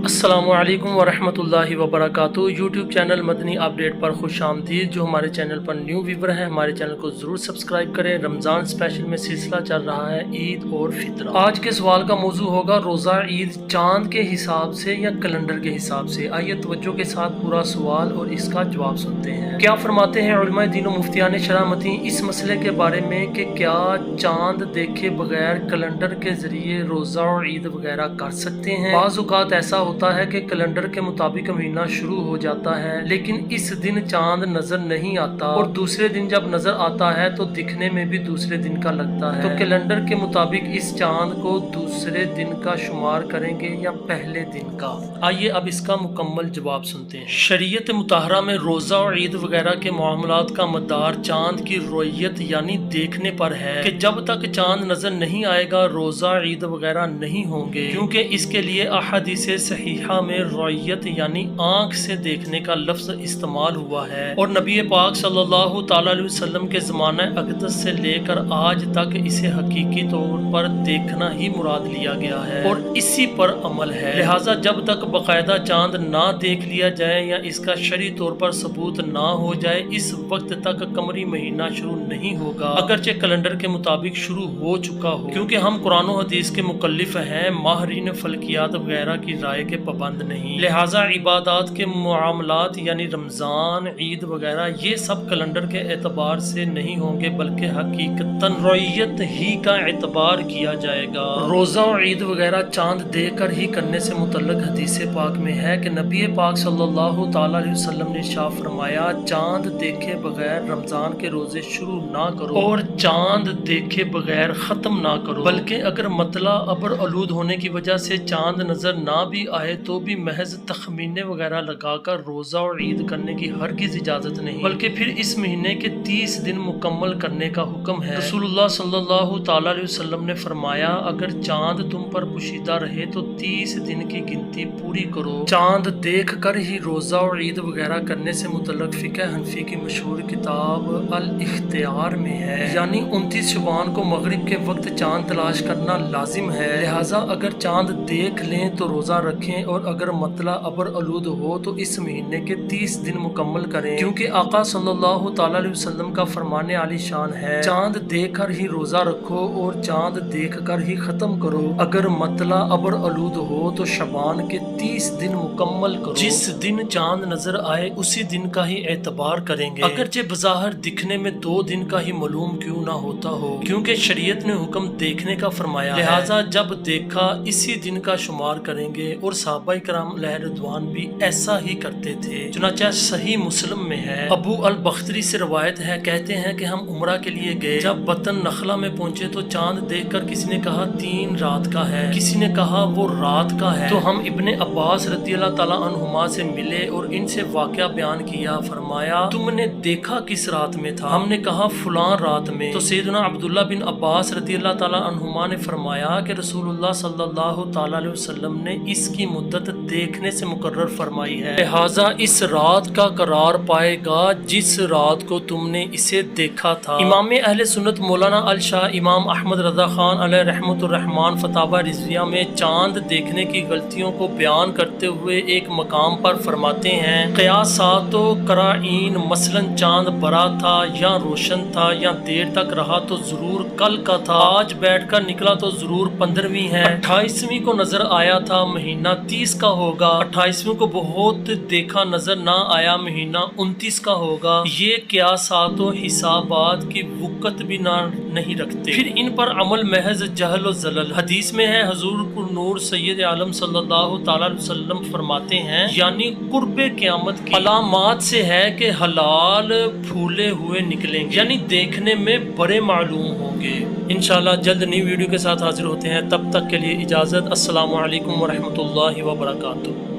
السلام علیکم ورحمۃ اللہ وبرکاتہ۔ یوٹیوب چینل مدنی اپڈیٹ پر خوش آمدید۔ جو ہمارے چینل پر نیو ویور ہیں ہمارے چینل کو ضرور سبسکرائب کریں۔ رمضان اسپیشل میں سلسلہ چل رہا ہے عید اور فطر۔ آج کے سوال کا موضوع ہوگا روزہ عید چاند کے حساب سے یا کیلنڈر کے حساب سے؟ آئیے توجہ کے ساتھ پورا سوال اور اس کا جواب سنتے ہیں۔ کیا فرماتے ہیں علماء دین و مفتیان شرامتی اس مسئلے کے بارے میں کہ کیا چاند دیکھے بغیر کیلنڈر کے ذریعے روزہ اور عید وغیرہ کر سکتے ہیں؟ بعض اوقات ایسا ہوتا ہے کہ کیلنڈر کے مطابق مہینہ شروع ہو جاتا ہے لیکن اس دن چاند نظر نہیں آتا اور دوسرے دن جب نظر آتا ہے تو دکھنے میں بھی دوسرے دن کا لگتا ہے، تو کیلنڈر کے مطابق اس چاند کو دوسرے دن کا شمار کریں گے یا پہلے دن کا؟ آئیے اب اس کا مکمل جواب سنتے ہیں۔ شریعت مطہرہ میں روزہ اور عید وغیرہ کے معاملات کا مدار چاند کی رؤیت یعنی دیکھنے پر ہے کہ جب تک چاند نظر نہیں آئے گا روزہ عید وغیرہ نہیں ہوں گے، کیونکہ اس کے لیے احادیث صحیحہ میں رؤیت یعنی آنکھ سے دیکھنے کا لفظ استعمال ہوا ہے اور نبی پاک صلی اللہ تعالی علیہ وسلم کے زمانہ اقدس سے لے کر آج تک اسے حقیقی طور پر دیکھنا ہی مراد لیا گیا ہے اور اسی پر عمل ہے۔ لہٰذا جب تک باقاعدہ چاند نہ دیکھ لیا جائے یا اس کا شرعی طور پر ثبوت نہ ہو جائے اس وقت تک قمری مہینہ شروع نہیں ہوگا، اگرچہ کیلنڈر کے مطابق شروع ہو چکا ہو، کیونکہ ہم قرآن و حدیث کے مکلف ہیں، ماہرین فلکیات وغیرہ کی رائے کے پابند نہیں۔ لہٰذا عبادات کے معاملات یعنی رمضان، عید وغیرہ یہ سب کیلنڈر کے اعتبار سے نہیں ہوں گے بلکہ حقیقتاً رؤیت ہی کا اعتبار کیا جائے گا۔ روزہ اور عید وغیرہ چاند دیکھ کر ہی کرنے سے متعلق حدیث پاک میں ہے کہ نبی پاک صلی اللہ تعالی علیہ وسلم نے ارشاد فرمایا چاند دیکھے بغیر رمضان کے روزے شروع نہ کرو اور چاند دیکھے بغیر ختم نہ کرو، بلکہ اگر مطلع ابر آلود ہونے کی وجہ سے چاند نظر نہ بھی آئے تو بھی محض تخمینے وغیرہ لگا کر روزہ اور عید کرنے کی ہرگز اجازت نہیں، بلکہ پھر اس مہینے کے 30 دن مکمل کرنے کا حکم ہے۔ رسول اللہ صلی اللہ تعالی علیہ وسلم نے فرمایا اگر چاند تم پر پوشیدہ رہے تو 30 دن کی گنتی پوری کرو۔ چاند دیکھ کر ہی روزہ اور عید وغیرہ کرنے سے متعلق فقہ حنفی کی مشہور کتاب الاختیار میں ہے، یعنی 29 شعبان کو مغرب کے وقت چاند تلاش کرنا لازم ہے، لہٰذا اگر چاند دیکھ لیں تو روزہ رکھیں اور اگر مطلع ابر آلود ہو تو اس مہینے کے 30 دن مکمل کریں، کیونکہ آقا صلی اللہ تعالی علیہ وسلم کا فرمان عالی شان ہے چاند دیکھ کر ہی روزہ رکھو اور چاند دیکھ کر ہی ختم کرو، اگر مطلع ابر آلود ہو تو شعبان کے 30 دن مکمل کرو، جس دن چاند نظر آئے اسی دن کا ہی اعتبار کریں گے، اگرچہ بظاہر دکھنے میں 2 دن کا ہی معلوم کیوں نہ ہوتا ہو، کیونکہ شریعت نے حکم دیکھنے کا فرمایا ہے، لہٰذا جب دیکھا اسی دن کا شمار کریں گے، اور صحابہ کرام علیہ رضوان بھی ایسا ہی کرتے تھے۔ چنانچہ صحیح مسلم میں ہے، ابو البختری سے روایت ہے، کہتے ہیں کہ ہم عمرہ کے لیے گئے، جب بطن نخلا میں پہنچے تو چاند دیکھ کر کسی نے کہا 3 رات کا ہے، کسی نے کہا وہ رات کا ہے، تو ہم ابن عباس رضی اللہ تعالیٰ عنہما سے ملے اور ان سے واقعہ بیان کیا، فرمایا تم نے دیکھا کس رات میں تھا؟ ہم نے کہا فلاں رات میں، تو سیدنا عبداللہ بن عباس رضی اللہ تعالیٰ عنہما نے فرمایا کہ رسول اللہ صلی اللہ تعالیٰ علیہ وسلم نے اس کی مدت دیکھنے سے مقرر فرمائی ہے، لہٰذا اس رات کا قرار پائے گا جس رات کو تم نے اسے دیکھا تھا۔ امام اہل سنت مولانا الشاہ امام احمد رضا خان علیہ رحمۃ الرحمان فتاوی رضویہ میں چاند دیکھنے کی غلطیوں کو بیان کرتے ہوئے ایک مقام پر فرماتے ہیں قیاسات و قرائن، مثلاً چاند برا تھا یا روشن تھا یا دیر تک رہا تو ضرور کل کا تھا، آج بیٹھ کر نکلا تو ضرور 15ویں ہے، 28ویں کو نظر آیا تھا مہینہ 30 کا ہوگا، 28ویں کو بہت دیکھا نظر نہ آیا مہینہ 29 کا ہوگا، یہ قیاسات و حسابات کی وقت بھی نہیں رکھتے، پھر ان پر عمل محض جہل و ضلل۔ حدیث میں ہے حضور پر نور سید عالم صلی اللہ تعالی علیہ وسلم فرماتے ہیں یعنی قرب قیامت کی علامات سے ہے کہ حلال پھولے ہوئے نکلیں گے، یعنی دیکھنے میں بڑے معلوم ہوں گے۔ انشاءاللہ جلد نئی ویڈیو کے ساتھ حاضر ہوتے ہیں، تب تک کے لیے اجازت۔ السلام علیکم ورحمۃ اللہ وبرکاتہ۔